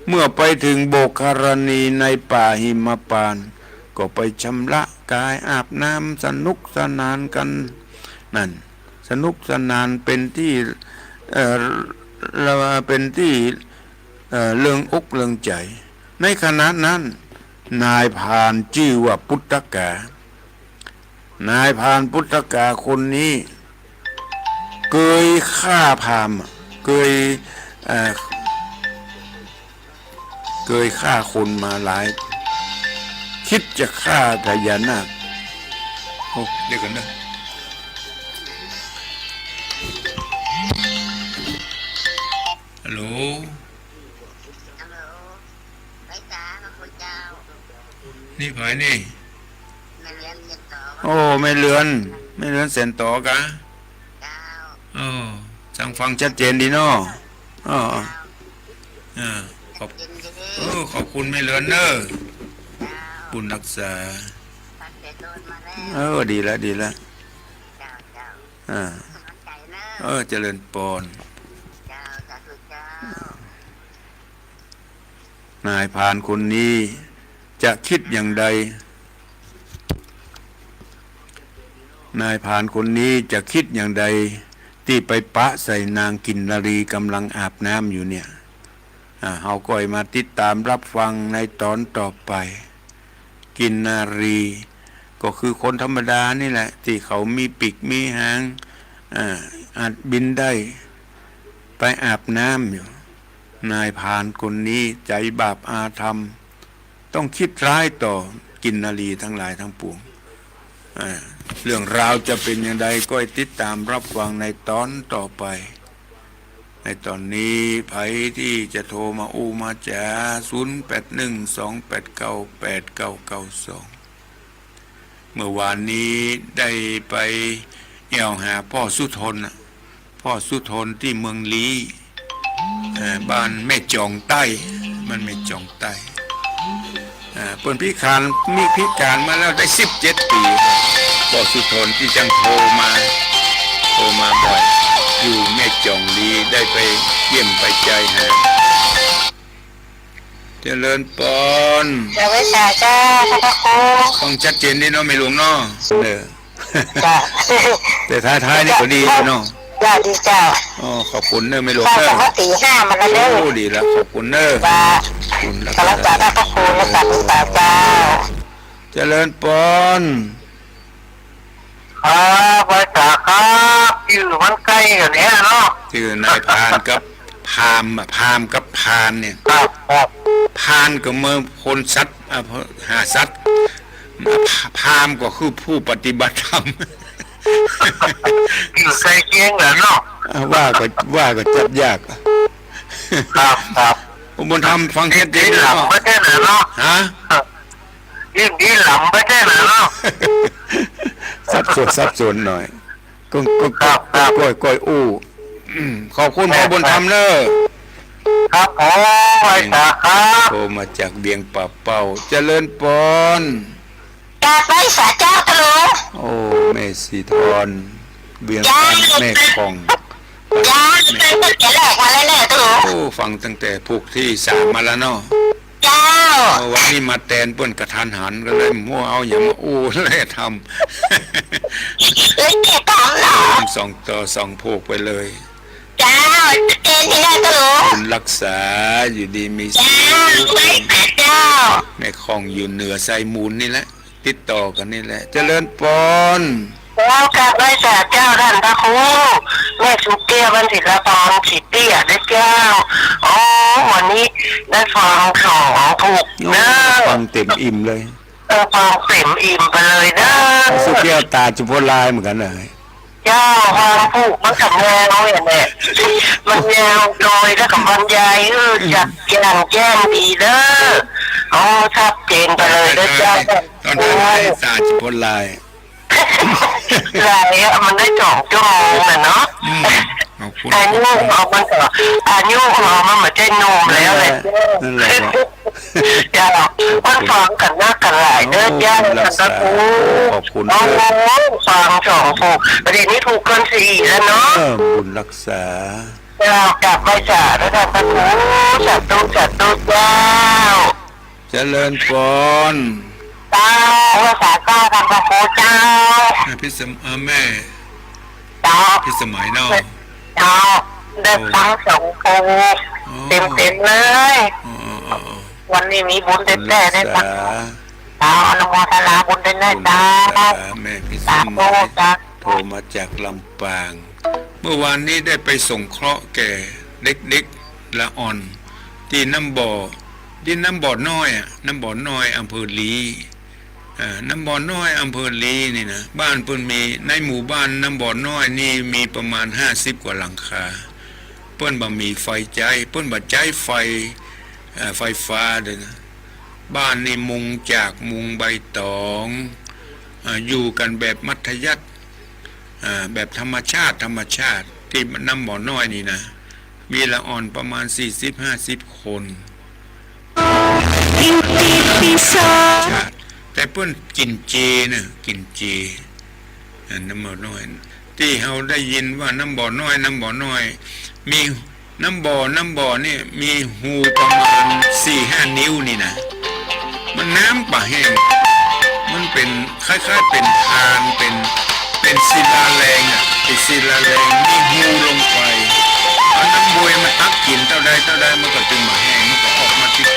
[SPEAKER 1] เมื่อไปถึงโบกคารณีในป่าหิมพานต์ก็ไปชำระกายอาบน้ำสนุกสนานกันนั่นสนุกสนานเป็นที่เป็นที่เรื่องอกเรื่องใจในขณะนั้นนายพรานชื่อว่าพุทธกานายพรานพุทธกาคนนี้เคยฆ่าพราหมณ์เคยฆ่าคนมาหลายคิดจะฆ่าพญานาคเดี๋ยวกันนะฮัลโหล
[SPEAKER 2] ไปจ้าพระคุณเจ้า
[SPEAKER 1] นี่ไผนี่
[SPEAKER 2] ไม่เรียนเรียนต่อ
[SPEAKER 1] โอ้ไม่เลือนเส้นต่อกะ
[SPEAKER 2] เจ้า
[SPEAKER 1] สังฟังชัดเจนดีเนาะขอบคุณไม่เลือนเนอะบุญรักษาดีแล้ว
[SPEAKER 2] เจ้า
[SPEAKER 1] เจริญปอนนายพรานคนนี้จะคิดอย่างใดนายพรานคนนี้จะคิดอย่างใดที่ไปปะใส่นางกินนารีกำลังอาบน้ำอยู่เนี่ยเฮาก็มาติดตามรับฟังในตอนต่อไปกินนารีก็คือคนธรรมดานี่แหละที่เขามีปีกมีหางอาจบินได้ไปอาบน้ำอยู่นายพรานคนนี้ใจบาปอาธรรมต้องคิดร้ายต่อกินนารีทั้งหลายทั้งปวงเรื่องราวจะเป็นอย่างไรก็ติดตามรับฟังในตอนต่อไปในตอนนี้ใครที่จะโทรมามาจ๋า0812898992เมื่อวานนี้ได้ไปแอวหาพ่อสุทนที่เมืองลีบ้านแม่จองใต้มันแม่จองใต้เปิ้นพิการมาแล้วได้17 ปีพ่อสุทนที่จังโทรมาบ่อยอยู่แม่จองลีได้ไปเยี่ยมไปใจหาเจริญปอน
[SPEAKER 2] เจ้าวิชาจ้าพระครู
[SPEAKER 1] ต้องชัดเจนดีเนาะไม่หลวงเนาะแต่ท้ายนี่ก็ดีเนาะ
[SPEAKER 2] ดีเจ้า
[SPEAKER 1] ขอบคุณเนอะไม่หลวงเนอะ
[SPEAKER 2] ปกติ5มันแล้วเด้อ
[SPEAKER 1] ดีแล้วขอบคุณเนอะ
[SPEAKER 2] คุณกำลังจะพระครูและสัตว์ตาเจ้า
[SPEAKER 1] เจริญปอน
[SPEAKER 2] ไปจากครับอยู่มันใกล้กันเนี่ยเนาะ
[SPEAKER 1] คือนายพรานกับพามกับพานเนี่ยพานก็เมื่อคนสัตว์หาสัตว์พามก็คือผู้ปฏิบัติธรรม
[SPEAKER 2] อยู่ใกล้เคียงเหรอเนาะ
[SPEAKER 1] ว่าก็จับยาก
[SPEAKER 2] ครับ
[SPEAKER 1] อุบลธรรมฟังเทศน์ดี
[SPEAKER 2] หลับไม่ใช่เหรอเนาะยิ่งดีหลับไม่ใช่เหรอเนาะ
[SPEAKER 1] ซับซ้อนหน่อยก็ก้อยอู้ขอบคุณพ่อบุญธรรมเนอะ
[SPEAKER 2] ครับผมไปจากครับ
[SPEAKER 1] โทรมาจากเบียงป่าเป้าเจริญปอน
[SPEAKER 2] จากไปสาเจ้าตะลุง
[SPEAKER 1] โอ้แม่สีทอนเบียงแม่คอง
[SPEAKER 2] ไปตั้งแต่แรกมาแล้วตะลุง
[SPEAKER 1] โอ้ฟังตั้งแต่พวกที่3มาแล้วเนาะ
[SPEAKER 2] เจ้า
[SPEAKER 1] วันนี้มาแตนเปิ้นกระทันหันก็เลยมั่วเอาอย่างมาเลยทำ2 ต่อ 2พวกไปเลย
[SPEAKER 2] เจ้าเจนที่ได้ตะลุง
[SPEAKER 1] คุณรักษาอยู่ดีมี
[SPEAKER 2] สุขเจ้า
[SPEAKER 1] แม่คองอยู่เหนือไซมูลนี่แหละติดต่อกันนี่แหละเจริญปอน
[SPEAKER 2] แล้วกับได้สาเจ้าท่านพระครูแม่สุเกียบรรศิลปองสิเตี้ยได้เจ้าวันนี้ได้ฟังของถูกนะ
[SPEAKER 1] ฟังเต็มอิ่มเลย
[SPEAKER 2] ฟังเต็มอิ่มไปเลยนะ
[SPEAKER 1] สุเกียตาจุพลายเหมือนกันเลย
[SPEAKER 2] เจ้าฟังถูกมันกับแนวอย่างนี้มันแนวโดยแล้วกับบรรยายจัดแจ้งดีเด้อชัดเจนไปเลยนะเจ้า
[SPEAKER 1] ตอนนั้นตาจุพลาย
[SPEAKER 2] ลายมันได้2 ชั่วโมงเนาะ
[SPEAKER 1] ขอบคุณ
[SPEAKER 2] อายุเอามันก็อายุของเรามันเหมือนใจหนุ่มแล้วเลย
[SPEAKER 1] นั่นแหละเนาะ
[SPEAKER 2] เจ้ามันฟังกันนักกันหลายเด้อเจ้ากันตะกู
[SPEAKER 1] ขอบคุณ
[SPEAKER 2] เอาฟังสองผูกประเด็นนี้ถูกเกินสี่แล้วเนาะ
[SPEAKER 1] บุญรักษา
[SPEAKER 2] เจ้ากลับไปจ่าแล้วกันตะกูจัดตู้เจ้า
[SPEAKER 1] เจริญพร
[SPEAKER 2] เจ้าภาษาเจ้ากันตะกูเจ้า
[SPEAKER 1] พี่สมแม่
[SPEAKER 2] เจ้า
[SPEAKER 1] พี่สมัยเนาะ
[SPEAKER 2] เจ้าได้ฟังสองผูกเต็มเลย
[SPEAKER 1] อ๋อ
[SPEAKER 2] วันนี้มีบุญ
[SPEAKER 1] บุญ
[SPEAKER 2] แท้
[SPEAKER 1] รั
[SPEAKER 2] ๆได้
[SPEAKER 1] ก
[SPEAKER 2] ฟั
[SPEAKER 1] ษาง
[SPEAKER 2] เจ้าอนุโมทนาบุญได้แน่
[SPEAKER 1] บุญ
[SPEAKER 2] จ้า
[SPEAKER 1] รักษาแม่พี่ส
[SPEAKER 2] สา
[SPEAKER 1] มั
[SPEAKER 2] ธุ
[SPEAKER 1] ย
[SPEAKER 2] จ้า
[SPEAKER 1] โทรมาจากลำปาง เมื่อวานนี้ได้ไปส่งเคราะห์แก่เด็กๆละอ่อน ที่น้ำบ่อน้อยน้ำบ่อน้อยอำเภอลีน้ำบ่อน้อยอำเภอลีนี่นะบ้านเพิ่นมีในหมู่บ้านน้ำบ่อน้อยนี่มีประมาณ50กว่าหลังคาเพิ่นบ่มีไฟใจเพิ่นบ่ใจไฟฟ้าเด้อนะบ้านนี่มุงจากมุงใบตองอยู่กันแบบมัธยัสถ์แบบธรรมชาติที่น้ำบ่อน้อยนี่นะมีละอ่อนประมาณ40-50 คนชาติแต่เพิ่นกินเจนะกินเจน้ำบ่อน้อยที่เฮาได้ยินว่าน้ำบ่อน้อยมีน้ำบ่อนี่มีหูประมาณ4-5 นิ้วนี่นะมันน้ำป่าแห้งมันเป็นคล้ายๆเป็นทานเป็นศิลาแรงเป็นศิลาแรงมีหูลงไปเอาน้ำบวยมาตักกินเท่าใดมันก็จึงมาแห้งมันก็ออกมาติด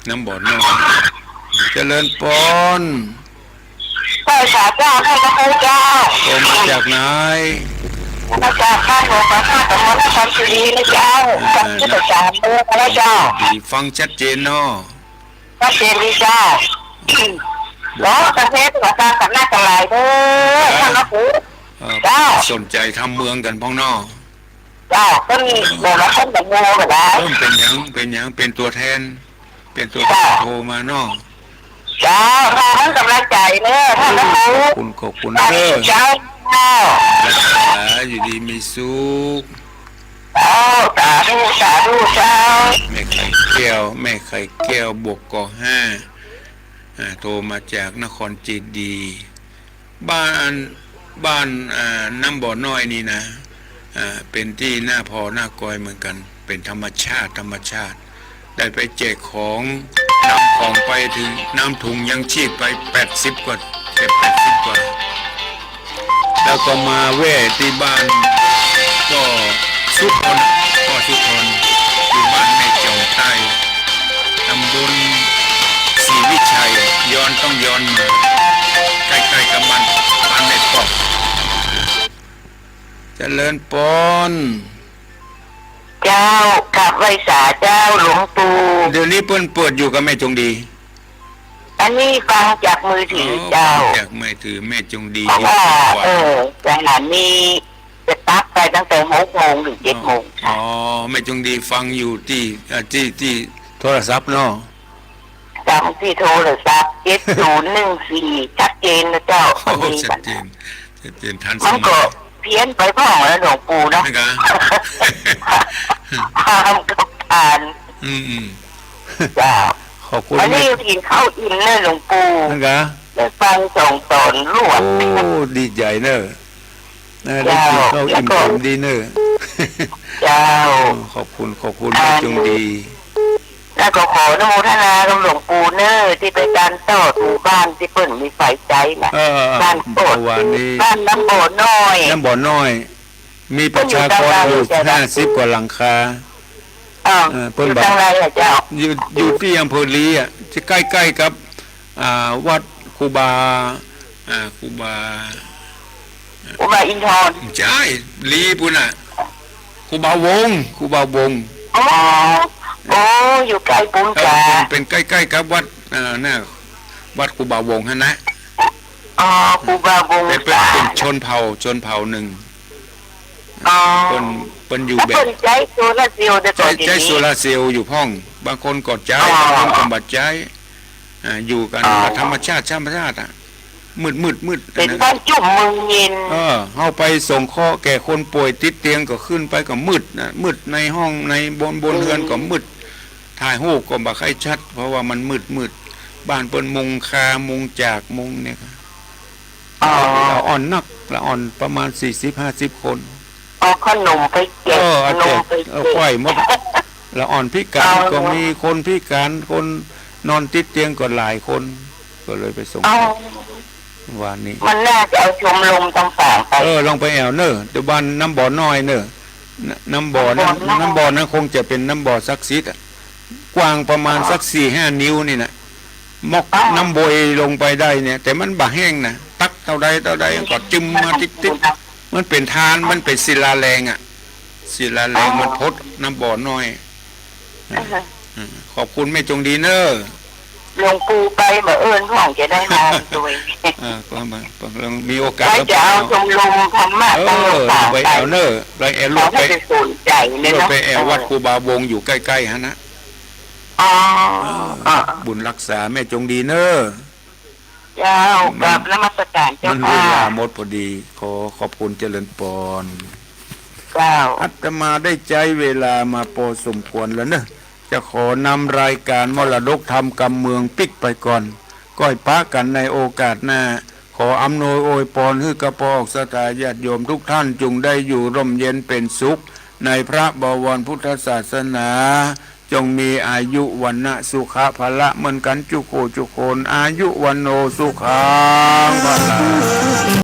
[SPEAKER 1] น้ำบ่อน้อยเจริญปอน
[SPEAKER 2] ภาษาเจ้าให้พระพุทธเจ้า
[SPEAKER 1] โทรมาจากไหน
[SPEAKER 2] มาจากข้าหลวงพระธาตุมรณชันสุรีนะเจ้าจากที่ประจานเมื่อพระเจ้า
[SPEAKER 1] ดีฟังชัดเจนเนาะ
[SPEAKER 2] พระเจดีย์เจ้าแล้วประเทศประการสันนากันหลายเด้อท่านพระพุทธ เจ้า
[SPEAKER 1] สนใจทำเมืองกันพ้องเนาะ
[SPEAKER 2] เจ้าต้นบอกว่าต้นแบบโง่ก็ได้
[SPEAKER 1] เริ่มเป็นหยังเป็นตัวแทนโทรมาเนาะ
[SPEAKER 2] เจ้าทางกำลังใจเด้อท่านพระพุทธ
[SPEAKER 1] ขอบคุณ
[SPEAKER 2] สา
[SPEAKER 1] เด้อ
[SPEAKER 2] ธุเจ้า
[SPEAKER 1] รักษาอยู่ดีมีสุข
[SPEAKER 2] สาธุเจ้า
[SPEAKER 1] แม่ไข่แก้วบวกก5โทรมาจากนครเจดีย์บ้านน้ำบ่อน้อยนี่นะเป็นที่หน้าพอหน้ากอยเหมือนกันเป็นธรรมชาติได้ไปแจกของนำของไปถึงน้ำถุงยังชีพไป80 กว่า80 กว่าแล้วก็มาแว่ที่บ้านก็สุพรอยู่บ้านแม่เจ้าใต้ตำบลศรีวิชัยต้องย้อนมาใกล้ๆกับบ้านแม่กอกเจริญปอน
[SPEAKER 2] เจ้ากับไวสาเจ้าหลวงปู่
[SPEAKER 1] เดี๋ยวนี้เพิ่นเปิดอยู่กับแม่จงดี
[SPEAKER 2] อันนี้ฟังจากมือถือเจ้า
[SPEAKER 1] จากแม่ถือแม่จงดี
[SPEAKER 2] เพราะ
[SPEAKER 1] อยู่
[SPEAKER 2] ว่า
[SPEAKER 1] ขวา
[SPEAKER 2] สถานีจะตักไปตั้งแต่6 โมงถึง7 โมง
[SPEAKER 1] อ๋อแม่จงดีฟังอยู่ที่โทรศัพท์เนาะ
[SPEAKER 2] จำที่โทรศัพท์7014ชัดเจนนะเจ้า
[SPEAKER 1] โอ้ชัดเจนทันส
[SPEAKER 2] มัน
[SPEAKER 1] มั
[SPEAKER 2] ก็
[SPEAKER 1] ย
[SPEAKER 2] เพี้ยนไปพ่องแล้วหลวงปู่นะ
[SPEAKER 1] นะกะ
[SPEAKER 2] ทานกับทาน
[SPEAKER 1] อืม
[SPEAKER 2] เจ้า
[SPEAKER 1] ขอบคุณ
[SPEAKER 2] อันนี้กินข้าวอิ่มเลยหลวงปู่
[SPEAKER 1] นะกะ
[SPEAKER 2] ได้ฟังส่งตอนรวด
[SPEAKER 1] โอ้ดีใจเนอะได้กินข้าวอิ่มผมดีเนอะ
[SPEAKER 2] เจ้า
[SPEAKER 1] ขอบคุณแม่จงดี
[SPEAKER 2] แล้วก็ขออนุโมทนากับหลวงปู่เนอที่ไปการต่อหมู่บ้านที่เปิ่นมีไฟใจนะ บ้านโปรด
[SPEAKER 1] เมื่อวานนี้
[SPEAKER 2] บ้านน้ำโบน้อย
[SPEAKER 1] น้ำบ่อน้อย มีประชากรอยู่50 กว่าหลังคา เพิ่น
[SPEAKER 2] อยู่
[SPEAKER 1] บอก
[SPEAKER 2] ทางไรอะเจ้า
[SPEAKER 1] อยู่ที่อำเภอลีที่ใกล้ๆกับวัดครูบา
[SPEAKER 2] อุบาอินทร
[SPEAKER 1] ใช่ลีปุ่นครูบาวง
[SPEAKER 2] อ๋อโอ้อยู่ใกล้ปุ้นกา
[SPEAKER 1] เป็นใกล้ๆกับวัดน่ะวัดครูบาวงฮะนะ
[SPEAKER 2] อ๋ออุบาวง
[SPEAKER 1] เป็นชนเผ่าหนึ่ง
[SPEAKER 2] อ๋อ
[SPEAKER 1] เป็นอยู่
[SPEAKER 2] แล้ว
[SPEAKER 1] แบบ
[SPEAKER 2] เปิ่นใจโซลาร์เซลล์แต่ก่อน
[SPEAKER 1] ใช้โซ
[SPEAKER 2] นี้
[SPEAKER 1] ลาร์เซลล์อยู่ห้อง บางคนกดใช้บางคนก็บัดใช้อยู่กันแบบธรรมชาติ มืด
[SPEAKER 2] เป็นบ้านจุ่มเมืองเย็น
[SPEAKER 1] เฮาไปส่งเคราะห์แก่คนป่วยติดเตียงก็ขึ้นไปก็มืดนะมืดในห้องในบนเรือนก็มืดถ่ายรูปก็บ่ค่อยชัด เพราะว่ามันมืดบ้านเปิ้นมุงคามุงจากมุงเนี่ยครับ
[SPEAKER 2] อ๋อ
[SPEAKER 1] ละอ่อนนักละอ่อนประมาณ40-50 คน
[SPEAKER 2] เอาขนมไปเก็บขนมไปเก็บ
[SPEAKER 1] ปล่อยหมดละอ่อนพิการก็มีคนพิการคนนอนติดเตียงก็หลายคน ก็เลยไปส่ง
[SPEAKER 2] เอา
[SPEAKER 1] วันนี้
[SPEAKER 2] มันน่าจะเอาชมรมต่างๆไป
[SPEAKER 1] ลองไปแอวเนอะเดี๋ยวบ้านน้ำบ่อน้อยเนอะน้ำบ่อนั้นน้ำบ่อนั้นคงจะเป็นน้ำบ่อศักดิ์สิทธิ์อะกว้างประมาณสัก4-5 นิ้วนี่นะมอกน้ำโบยลงไปได้เนี่ย แต่มันบ่แห้งนะตักเท่าใดก็จึมมาติ๊กมันเป็นทานมันเป็นศิลาแรงอ่ะศิลาแรงมันพดน้ำบ่อน้อยขอบคุณแม่จงดีเนอะ
[SPEAKER 2] หลวงปู่ไปมาเอิญของจะได้มาด้วย
[SPEAKER 1] ก็มามีโอกาส
[SPEAKER 2] ไปจะเอาชมรมธรรมะต่างๆ
[SPEAKER 1] ไป
[SPEAKER 2] ไป
[SPEAKER 1] แอวเนอะไปแอวลู
[SPEAKER 2] เรา
[SPEAKER 1] กไป
[SPEAKER 2] ไม่ได้สนใจเลย
[SPEAKER 1] ลูก
[SPEAKER 2] เนาะ
[SPEAKER 1] ไปแอววัดครูบาวงอยู่ใกล้ๆฮะนะ
[SPEAKER 2] อ๋อ
[SPEAKER 1] บุญรักษาแม่จงดีเนอะ
[SPEAKER 2] เจ้ากับนมัสการเจ้า
[SPEAKER 1] มันเว
[SPEAKER 2] ค่ะ
[SPEAKER 1] ลาหมดพอดี ขอบคุณเจริญปอน
[SPEAKER 2] เจ้า
[SPEAKER 1] อาตมาได้ใจเวลามาพอสมควรแล้วเนอะจะขอนำรายการมรดกธรรมกำเมืองปิกไปก่อนก้อยป้ากันในโอกาสหน้า ขออำนวยอวยพรให้กระปอกสถาญาติโยมทุกท่านจงได้อยู่ร่มเย็นเป็นสุข ในพระบวรพุทธศาสนา จงมีอายุวันนะสุขะพละเหมือนกันจุโกจุโคนอายุวันโนสุขังพละ